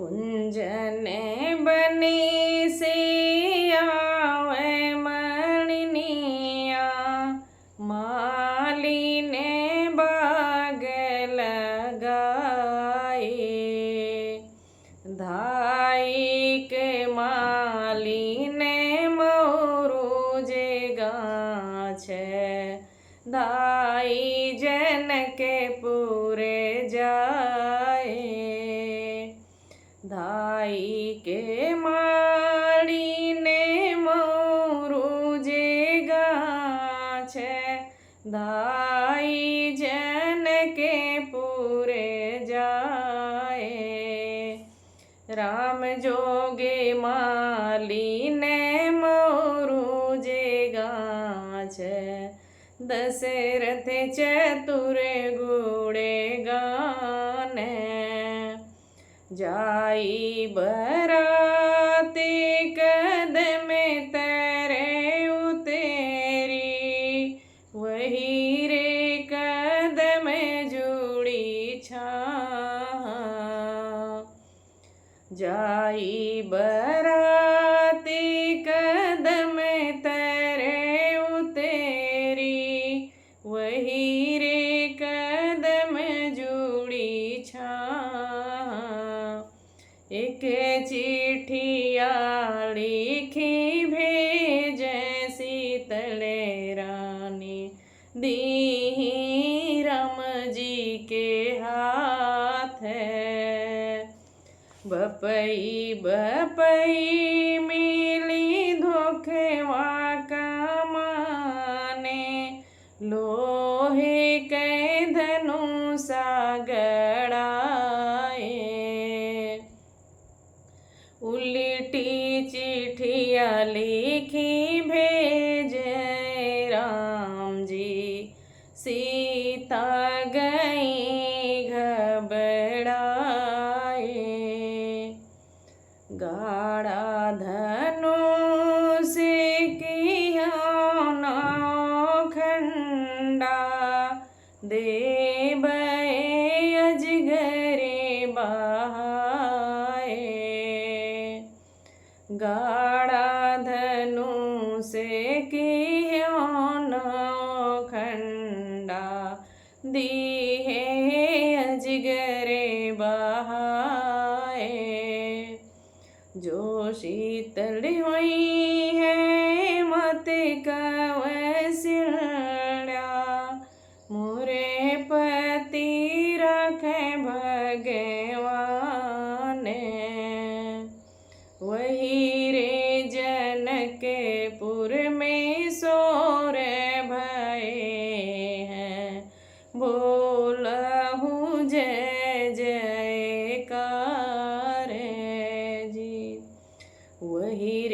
कुंजन बनी से आवे मणिया, माली ने बाग लगाए। धाई के माली ने मोरू जे गाछ, धाई जन के पूरे जाए। धाई के माली ने मोरू जे गाछ, धाई जन के पूरे जाए। राम जोगे माली ने मोरू जे गाछ, दशरथ चतुर गुणे गाने। जाई बराती कदम तरे उतेरी, वही रे कदम जुड़ी छा। जाई बराती कदम तरे उतेरी, वही रे कदम जुड़ी छा। एक चिट्ठिया लिखी भेजे शीतले रानी, दी राम जी के हाथ। बपई बपई मिली धोखवा कमाने, लोहे के धनुषा गड़ाए। उल्टी चिट्ठिया लिखी भेजे राम जी, सीता गई घबराए। गाड़ा धनुष किया नौखंडा, देव अजगरे बहाए। गाड़ा धनुष किया नौखंडा, दीहे अजगरे बहाए। जो शीतल हुई है मत कवसिल्या, मोरे पति रखे भगवान। वही रे जनकपुर में सोर भये हैं, बोलहु जय जयकार जी। वही